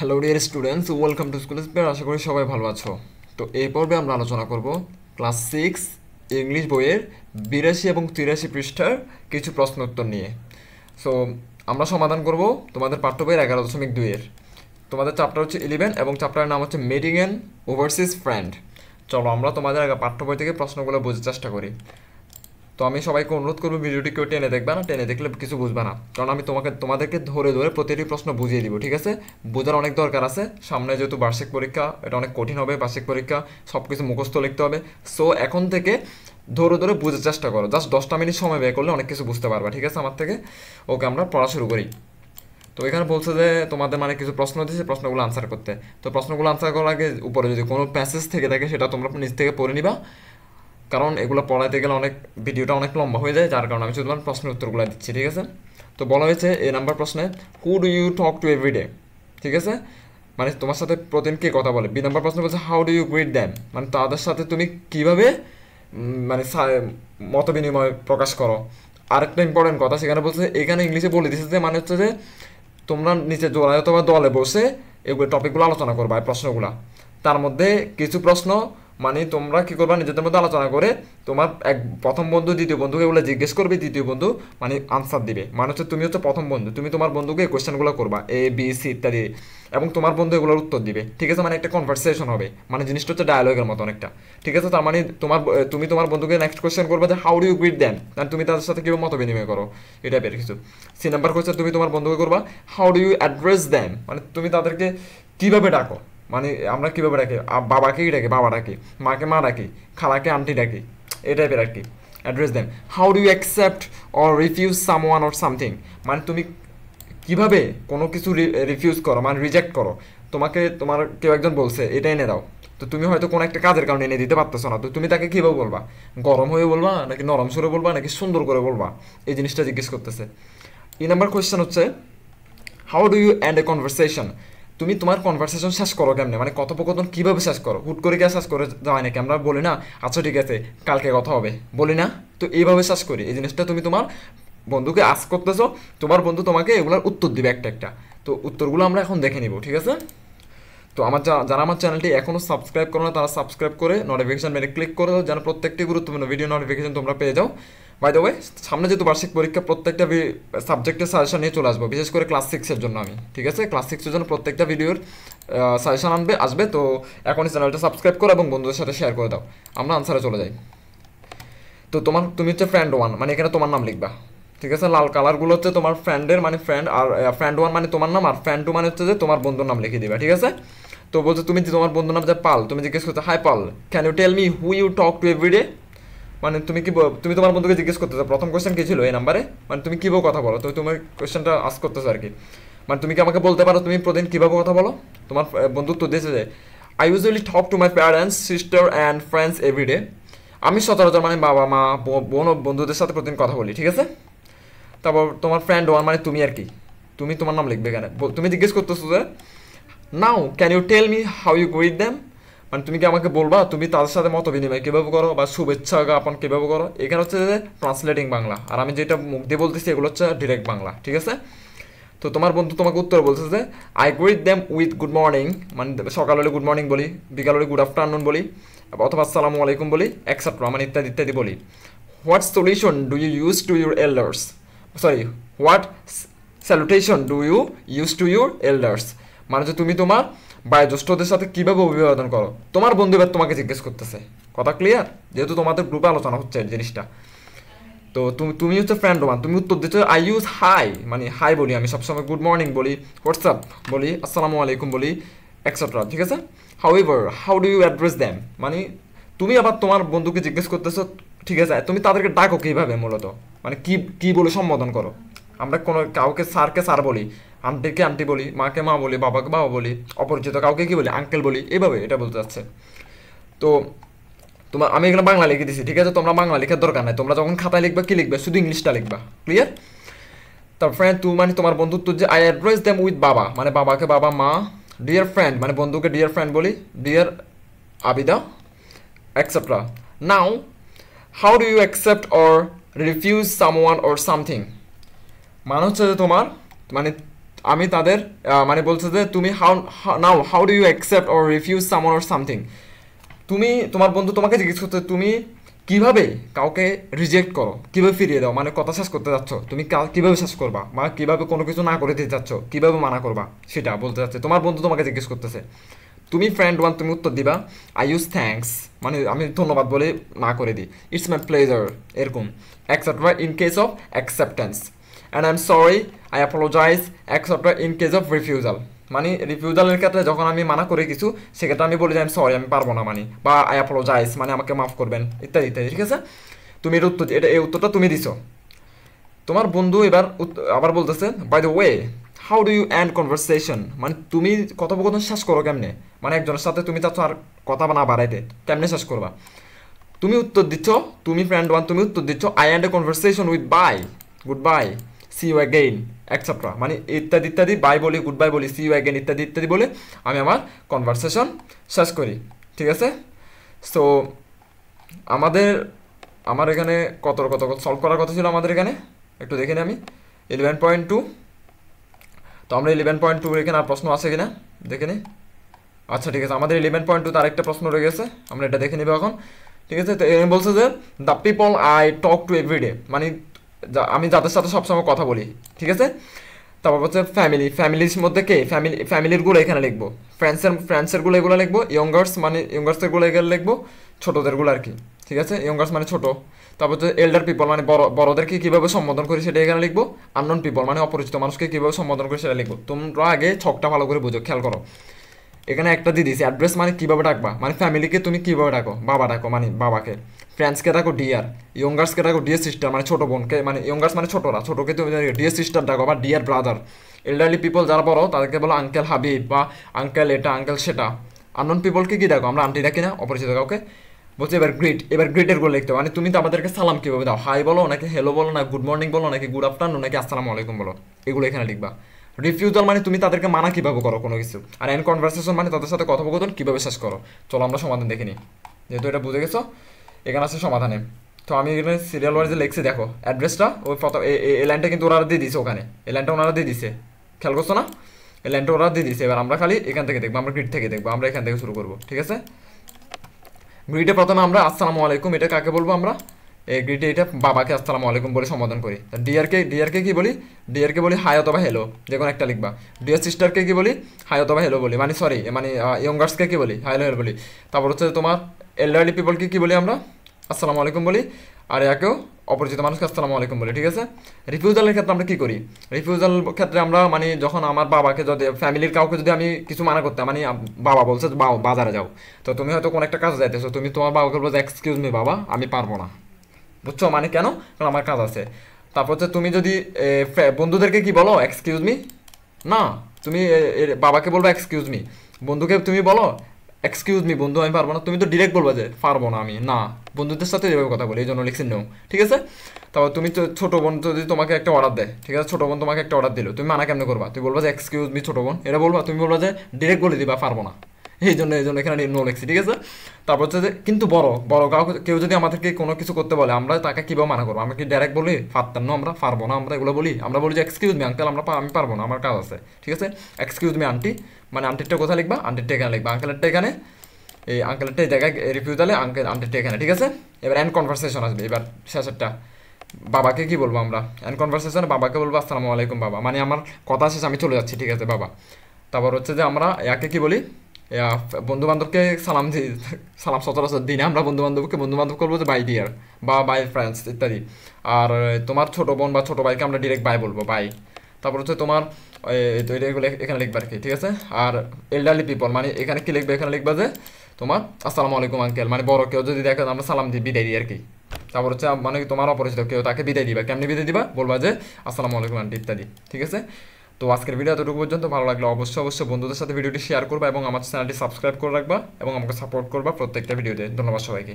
Hello dear students, welcome to school spare. আশা করি সবাই ভালো আছো। তো এই পর্বে আমরা আলোচনা করব ক্লাস 6 ইংলিশ বইয়ের 82 এবং 83 পৃষ্ঠার কিছু প্রশ্ন উত্তর নিয়ে। সো আমরা সমাধান করব তোমাদের পাঠ্য বইয়ের 11.2-এর। তোমাদের চ্যাপ্টার হচ্ছে 11 এবং চ্যাপ্টারের নাম হচ্ছে মিটিং অ্যান ওভারসিজ ফ্রেন্ড। চলো আমরা তোমাদের পাঠ্য বই থেকে প্রশ্নগুলো বোঝার চেষ্টা করি। তো আমি সবাইকে অনুরোধ করবো ভিডিওটি কেউ টেনে দেখবে না, টেনে দেখলে কিছু বুঝবে না, কারণ আমি তোমাদেরকে ধরে ধরে প্রতিটি প্রশ্ন বুঝিয়ে দিব, ঠিক আছে? বোঝার অনেক দরকার আছে, সামনে যেহেতু বার্ষিক পরীক্ষা, এটা অনেক কঠিন হবে। বার্ষিক পরীক্ষা সব কিছু মুখস্থ লিখতে হবে। সো এখন থেকে ধরে ধরে বুঝার চেষ্টা করো, জাস্ট 10টা মিনিট সময় ব্যয় করলে অনেক কিছু বুঝতে পারবা, ঠিক আছে আমার থেকে? ওকে, আমরা পড়া শুরু করি। তো এখানে বলছে যে তোমাদের মানে কিছু প্রশ্ন দিয়েছে, প্রশ্নগুলো আনসার করতে। তো প্রশ্নগুলো আনসার করার আগে উপরে যদি কোনো প্যাসেজ থেকে থাকে সেটা তোমরা নিজ থেকে পড়ে নিবা, কারণ এগুলো পড়াইতে গেলে ভিডিওটা অনেক লম্বা হয়ে যায়, যার কারণে আমি শুধুমাত্র প্রশ্নের উত্তরগুলো দিচ্ছি, ঠিক আছে? তো বলা হয়েছে এই নাম্বার প্রশ্নে, who do you talk to every day, ঠিক আছে? মানে তোমার সাথে প্রতিদিন কে কথা বলে। বি নাম্বার প্রশ্ন বলছে how do you greet them, মানে তাদের সাথে তুমি কিভাবে মানে মত বিনিময় প্রকাশ করো। আরেকটা ইম্পর্টেন্ট কথা সেখানে বলছে, এখানে ইংলিশে বলে দিচ্ছে যে মানে হচ্ছে যে তোমরা নিচে জোড়ায় অথবা দলে বসে এগুলো টপিকগুলো আলোচনা করবা, এই প্রশ্নগুলো। তার মধ্যে কিছু প্রশ্ন মানে তোমরা কি করবা, নিজেদের মধ্যে আলোচনা করে তোমার প্রথম বন্ধু দ্বিতীয় বন্ধুকে এগুলো জিজ্ঞেস করবে, দ্বিতীয় বন্ধু মানে আনসার দিবে। মানে হচ্ছে তুমি হচ্ছে প্রথম বন্ধু, তুমি তোমার বন্ধুকে এই কোয়েশ্চেনগুলো করবা, এ বি সি ইত্যাদি, এবং তোমার বন্ধু এগুলোর উত্তর দিবে, ঠিক আছে? মানে একটা কনভারসেশন হবে, মানে জিনিসটা হচ্ছে ডায়ালগের মতো অনেকটা, ঠিক আছে? তার মানে তুমি তোমার বন্ধুকে নেক্সট কোয়েশ্চেন করবে যে how do you greet them, মানে তুমি তাদের সাথে কীভাবে মত বিনিময় করো, এটা বের কিছু। সি নাম্বার কোয়েশ্চেন তুমি তোমার বন্ধুকে করবা how do you address them, মানে তুমি তাদেরকে কীভাবে ডাকো, মানে আমরা কীভাবে ডাকি, বাবাকেই ডাকি বাবা ডাকি, মাকে মা ডাকি, খালাকে আন্টি ডাকি, এই টাইপের আর কি। Address them. How do you accept or refuse someone or something, মানে তুমি কিভাবে কোনো কিছু রিফিউজ করো, মানে রিজেক্ট করো। তোমার কেউ একজন বলছে এটা এনে দাও, তো তুমি হয়তো কোনো একটা কাজের কারণে এনে দিতে পারতেছো না, তো তুমি তাকে কীভাবে বলবা? গরম হয়ে বলবা, নাকি নরম সুরে বলবা, নাকি সুন্দর করে বলবা? এই জিনিসটা জিজ্ঞেস করতেছে। এই নাম্বার কোয়েশ্চেন হচ্ছে how do you end a conversation, তুমি তোমার কনভারসেশন শেষ করো কেমনে, মানে কথোপকথন কীভাবে শেষ করো? হুট করে শেষ করে যাওয়া নাকি, আমরা বলি না আচ্ছা ঠিক আছে কালকে কথা হবে, বলি না? তো এইভাবে শেষ করি। এই জিনিসটা তুমি তোমার বন্ধুকে আস্ক করতেছো, তোমার বন্ধু তোমাকে এগুলোর উত্তর দিবে একটা একটা। তো উত্তরগুলো আমরা এখন দেখে নিব, ঠিক আছে? তো যারা আমার চ্যানেলটি এখনও সাবস্ক্রাইব করো না, তারা সাবস্ক্রাইব করে নোটিফিকেশন মেরে ক্লিক করে দাও, যেন প্রত্যেকটি গুরুত্বপূর্ণ ভিডিও নোটিফিকেশন তোমরা পেয়ে যাও। বাই দ্য ওয়ে, সামনে যেহেতু বার্ষিক পরীক্ষা, প্রত্যেকটা সাবজেক্টের সাজেশন নিয়ে চলে আসবো, বিশেষ করে ক্লাস 6-এর জন্য আমি, ঠিক আছে? ক্লাস 6-এর জন্য প্রত্যেকটা ভিডিওর সাজেশন আসবে। তো এখনই চ্যানেলটা সাবস্ক্রাইব করো এবং বন্ধুদের সাথে শেয়ার করে দাও। আমরা আনসারে চলে যাই। তো তুমি হচ্ছে ফ্রেন্ড ওয়ান, মানে এখানে তোমার নাম লিখবা, ঠিক আছে? লাল কালারগুলো হচ্ছে তোমার ফ্রেন্ডের মানে ফ্রেন্ড, আর ফ্রেন্ড ওয়ান মানে তোমার নাম, আর ফ্রেন্ড টু মানে হচ্ছে যে তোমার বন্ধুর নাম লিখে দিবা, ঠিক আছে? তো বলছো তুমি তোমার বন্ধুর নাম যে পাল, তুমি জিজ্ঞেস করছো hi pal, can you tell me who you talk to every day, মানে তুমি তোমার বন্ধুকে জিজ্ঞেস করতেছো। প্রথম কোয়েশ্চেন কী ছিল এই নাম্বারে, মানে তুমি কীভাবে কথা বলো, তো তোমার কোয়েশ্চেনটা আস্ক করতেছো আর কি। মানে তুমি কি আমাকে বলতে পারো তুমি প্রতিদিন কীভাবে কথা বলো? তোমার বন্ধু তো দিয়েছে যে I usually talk to my parents, sister and friends every day, আমি সচরাচর মানে বাবা মা বোন ও বন্ধুদের সাথে প্রতিদিন কথা বলি, ঠিক আছে? তারপর তোমার ফ্রেন্ড ওয়ান মানে তুমি আর কি, তুমি তোমার নাম লিখবে এখানে। তুমি জিজ্ঞেস করতেছো যে now can you tell me how you greet them, মানে তুমি কি আমাকে বলবা তুমি তাদের সাথে মত বিনিময় কীভাবে করো বা শুভেচ্ছা জ্ঞাপন কীভাবে করো। এখানে হচ্ছে যে ট্রান্সলেটিং বাংলা, আর আমি যেটা মুখ দিয়ে বলতেছি এগুলো হচ্ছে ডিরেক্ট বাংলা, ঠিক আছে? তো তোমার বন্ধু তোমাকে উত্তর বলছে যে I greet them with good morning, মানে সকাল হলে গুড মর্নিং বলি, বিকাল হলে গুড আফটারনুন বলি, অথবা আসসালামু আলাইকুম বলি, এক্সেট্রা, মানে ইত্যাদি ইত্যাদি বলি। What solution do you use to your elders, sorry what salutation do you use to your elders, মানে যে তুমি তোমার বয়োজ্যেষ্ঠদের সাথে কীভাবে অভিবাদন করো। তোমার বন্ধু এবার তোমাকে জিজ্ঞেস করতেছে, কথা ক্লিয়ার? যেহেতু তোমাদের গ্রুপে আলোচনা হচ্ছে এই জিনিসটা। তো তুমি হচ্ছে ফ্রেন্ড ওয়ান, তুমি উত্তর দিচ্ছ আই ইউজ হাই, মানে হাই বলি আমি সবসময়, গুড মর্নিং বলি, হোয়াটসঅ্যাপ বলি, আসসালামু আলাইকুম বলি, এক্সেট্রা, ঠিক আছে? However how do you address them, মানে তুমি আবার তোমার বন্ধুকে জিজ্ঞেস করতেছো, ঠিক আছে? তুমি তাদেরকে ডাকো কীভাবে মূলত, মানে কি বলে সম্বোধন করো। আমরা কাউকে স্যারকে স্যার বলি, আন্টিকে আন্টি বলি, মাকে মা বলি, বাবাকে বাবা বলি, অপরিচিত কাউকে কি বলি, আঙ্কেল বলি, এভাবে এটা বলতে চাচ্ছে। তো আমি এখানে বাংলা লিখে দিছি, ঠিক আছে? তোমরা বাংলা লেখার দরকার নাই, তোমরা যখন খাতায় লিখবা কি লিখবে, শুধু ইংলিশটা লিখবা, ক্লিয়ার? তার ফ্রেন্ড মানে তোমার বন্ধুত্ব যে আই অ্যাড্রেস দেম উইথ বাবা, মানে বাবাকে বাবা, মা, ডিয়ার ফ্রেন্ড মানে বন্ধুকে ডিয়ার ফ্রেন্ড বলি, dear Abida, etcetera. Now how do you accept or refuse someone or something, মানে হচ্ছে যে তোমার মানে আমি তাদের মানে বলছে যে তুমি how do you accept or refuse someone or something. তুমি তোমার বন্ধু তোমাকে জিজ্ঞেস করতে তুমি কিভাবে কাউকে রিজেক্ট করো, কিভাবে ফিরিয়ে দাও, মানে কথা শেষ করতে যাচ্ছ তুমি কিভাবে শেষ করবা, বা কিভাবে কোনো কিছু না করে দিতে চাচ্ছ, কিভাবে মানা করবা সেটা বলতে চাচ্ছে। তোমার বন্ধু তোমাকে জিজ্ঞেস করতেছে, তুমি ফ্রেন্ড ওয়ান তুমি উত্তর দিবা আই ইউজ থ্যাঙ্কস, মানে আমি ধন্যবাদ বলে না করে দিই, ইটস মাই প্লেজার এরকম, etcetera in case of acceptance, and I am sorry, I apologise, etcetera in case of refusal. মানে রিফিউজালের ক্ষেত্রে যখন আমি মানা করি কিছু, সেক্ষেত্রে আমি বলি যে আমি সরি, আমি পারবো না, মানে বা আই অ্যাপোলোজাইজ মানে আমাকে মাফ করবেন, ইত্যাদি ইত্যাদি। ঠিক আছে, তুমি এর উত্তর, এই উত্তরটা তুমি দিছো। তোমার বন্ধু এবার আবার বলতেছে by the way how do you end conversation, মানে তুমি কথোপকথন শেষ করো কেমনে, মানে একজনের সাথে তুমি চাচ্ছ আর কথা না বাড়াইতে, কেমনে শেষ করবা। তুমি উত্তর দিচ্ছ, তুমি ফ্রেন্ড ওয়ান তুমি উত্তর দিচ্ছ I end a conversation with bye, goodbye, see you again etcetera, মানে ইত্যাদি ইত্যাদি, বাই বলি, গুড বাই বলি, সি ইউ অ্যাগেইন ইত্যাদি ইত্যাদি বলে আমি আমার কনভারসেশন শেষ করি। ঠিক আছে, সো আমার এখানে কত সলভ করার কথা ছিল আমাদের এখানে, একটু দেখে নিই আমি 11.2। তো আমরা 11.2 এখানে আর প্রশ্ন আছে কিনা দেখে নিই। আচ্ছা ঠিক আছে, আমাদের 11.2 তার একটা প্রশ্ন রয়ে গেছে, আমরা এটা দেখে নিব এখন। ঠিক আছে, তো বলছে যে the people I talk to every day, মানে আমি যাদের সাথে সবসময় কথা বলি। ঠিক আছে, তারপর হচ্ছে ফ্যামিলির মধ্যে কে, ফ্যামিলিরগুলো এখানে লিখবো, ফ্রেন্ডসেরগুলো এগুলো লিখবো, ইয়ঙ্গার্স মানে ইয়ঙ্গার্সেরগুলো এগুলো লিখবো, ছোটোদেরগুলো আর কি। ঠিক আছে, ইয়ঙ্গার্স মানে ছোটো। তারপর হচ্ছে এল্ডার পিপল মানে বড়দেরকে কীভাবে সম্বোধন করি সেটা এখানে লিখবো, আননোন পিপল মানে অপরিচিত মানুষকে কীভাবে সম্বোধন করি সেটা লিখবো। তোমরা আগে ছকটা ভালো করে বুঝো, খেয়াল করো। এখানে একটা দিয়ে দিয়েছি অ্যাড্রেস, মানে কীভাবে ডাকবা, মানে ফ্যামিলিকে তুমি কীভাবে ডাকো, বাবা ডাকো মানে বাবাকে, ফ্রেন্ডসকে ডাকো ডিয়ার, ইয়ঙ্গার্সকে ডাকো ডিয়ার সিস্টার মানে ছোটো বোনকে, মানে ইয়ঙ্গার্স মানে ছোটোরা, ছোটোকে তুমি ডিয়ার সিস্টার ডাকো বা ডিয়ার ব্রাদার। এল্ডারলি পিপল যারা বড় তাদেরকে বলো আঙ্কেল হাবিব বা আঙ্কেল এটা আঙ্কেল সেটা। আননোন পিপলকে কী ডাকো, আমরা আন্টি ডাকি না, অপরিচিত কাউকে। বলছে এবার গ্রিটের গুলো লিখতে, মানে তুমি তো আমাদেরকে সালাম কীভাবে দাও, হাই বলো নাকি হ্যালো বলো, না গুড মর্নিং বলো নাকি গুড আফটারনুন নাকি আসসালামু আলাইকুম বলো, এগুলো এখানে লিখবা। রিফিউজাল মানে তুমি তাদেরকে মানা কীভাবে করো কোনো কিছু, আর এন্ড কনভারসেশন মানে তাদের সাথে কথোপকথন কীভাবে শেষ করো। চলো আমরা সমাধান দেখে নিই, যেহেতু এটা বুঝে গেছো এখানে আছে সমাধানে। তো আমি এখানে সিরিয়াল ওয়াইজে লিখছি, দেখো অ্যাড্রেসটা ওই এই লাইনটা কিন্তু ওরা দিয়ে দিছে, ওখানে এই লাইনটা ওনারা দিয়ে দিছে, খেয়াল করছো না, এই লাইনটা ওরা দিয়ে দিছে। এবার আমরা খালি এখান থেকে দেখবো, আমরা গ্রিড থেকে দেখবো, আমরা এখান থেকে শুরু করবো। ঠিক আছে, গ্রিডে প্রথমে আমরা আসসালামু আলাইকুম এটা কাকে বলবো, আমরা এই গ্রিডে এটা বাবাকে আসসালামু আলাইকুম বলে সম্বোধন করি। ডিয়ারকে কি বলি, ডিয়ারকে বলি হাই অথবা হেলো, যে কোনো একটা লিখবা। ডিয়ার সিস্টারকে কি বলি, হাই অথবা হেলো বলি, মানে সরি মানে ইয়ঙ্গার্সকে কি বলি, হাই হেলো বলি। তারপর হচ্ছে তোমার এল্ডারলি পিপলকে কি বলি আমরা, আসসালামু আলাইকুম বলি, আর একেও অপরিচিত মানুষকে আসসালামু আলাইকুম বলি। ঠিক আছে, রিফিউজালের ক্ষেত্রে আমরা কী করি, রিফিউজাল ক্ষেত্রে আমরা মানে যখন আমার বাবাকে যদি ফ্যামিলির কাউকে যদি আমি কিছু মানা করতে, মানে বাবা বলছে বাজারে যাও, তো তুমি হয়তো কোনো একটা কাজ যাইতেছো, তুমি তোমার বাবাকে বলছো এক্সকিউজ মি বাবা আমি পারবো না, বুঝছো, মানে কেন, কারণ আমার কাজ আছে। তারপর হচ্ছে তুমি যদি বন্ধুদেরকে কি বলো এক্সকিউজ মি, না তুমি বাবাকে বলবো এক্সকিউজ মি, বন্ধুকে তুমি বলো এক্সকিউজ মি বন্ধু আমি পারবো না, তুমি তো ডিরেক্ট বলবা যে পারবো না আমি, না বন্ধুদের সাথে এভাবে কথা বলি, এই জন্য লিখছি নো। ঠিক আছে, তারপর তুমি তো ছোটো বোন যদি তোমাকে একটা অর্ডার দেয়, ঠিক আছে, ছোটো বোন তোমাকে একটা অর্ডার দিল, তুমি মানা কেমনে করবা, তুমি বলবা যে এক্সকিউজ মি ছোটো বোন, এটা বলবা, তুমি বলবা যে ডিরেক্ট বলে দিবা পারবো না, এই জন্য এখানে নো লিখছি। ঠিক আছে, তারপর হচ্ছে যে কিন্তু বড় কেউ যদি আমাদেরকে কোনো কিছু করতে বলে আমরা তাকে কীভাবে মানা করবো, আমরা কি ডাইরেক্ট বলি পারতাম না, আমরা পারবো না, আমরা এগুলো বলি, আমরা বলি যে এক্সকিউজ মি আঙ্কেল আমি পারবো না, আমার কাজ আছে। ঠিক আছে, এক্সকিউজ মি আন্টি, মানে আন্টিরটা কোথায় লিখবা, আন্টিরটা এখানে লিখবা, আঙ্কেলেরটা এখানে, এই আঙ্কেলেরটা এই জায়গায় রিফিউজালে আন্টিরটা এখানে। ঠিক আছে, এবার এন্ড কনভারসেশন আসবে, এবার শেষেরটা বাবাকে কি বলবো আমরা, এন্ড কনভারসেশনে বাবাকে বলবো আসসালামু আলাইকুম বাবা, মানে আমার কথা শেষ আমি চলে যাচ্ছি। ঠিক আছে বাবা, তারপর হচ্ছে যে আমরা ইয়াকে কি বলি, বন্ধু বান্ধবকে সালাম সচরাচর দিই না, আমরা বন্ধু বান্ধব করবো যে বাই ডিয়ার বা বাই ফ্রেন্ডস ইত্যাদি। আর তোমার ছোটো বোন বা ছোটো ভাইকে আমরা ডিরেক্ট বাই বলবো, বাই। তারপর হচ্ছে তোমার তো এগুলো এখানে লিখবে আর কি। ঠিক আছে, আর এল্ডারলি পিপল মানে এখানে কি লিখবে, এখানে লিখবা যে তোমার আসসালামু আলাইকুম আঙ্কেল, মানে বড় কেউ যদি দেখে আমরা সালাম দিই, বিদায় দিই আর কি। তারপর হচ্ছে মানে তোমার অপরিচিত কেউ তাকে বিদায় দিবা, কেমনি বিদায় দিবা, বলবা যে আসসালামু আলাইকুম আন্টি ইত্যাদি। ঠিক আছে, তো আজকের ভিডিও এতটুকু পর্যন্ত, ভালো লাগলে অবশ্যই বন্ধুদের সাথে ভিডিওটি শেয়ার করবা এবং আমার চ্যানেলটি সাবস্ক্রাইব করে রাখবা এবং আমাকে সাপোর্ট করবা প্রত্যেকটা ভিডিওতে। ধন্যবাদ সবাইকে।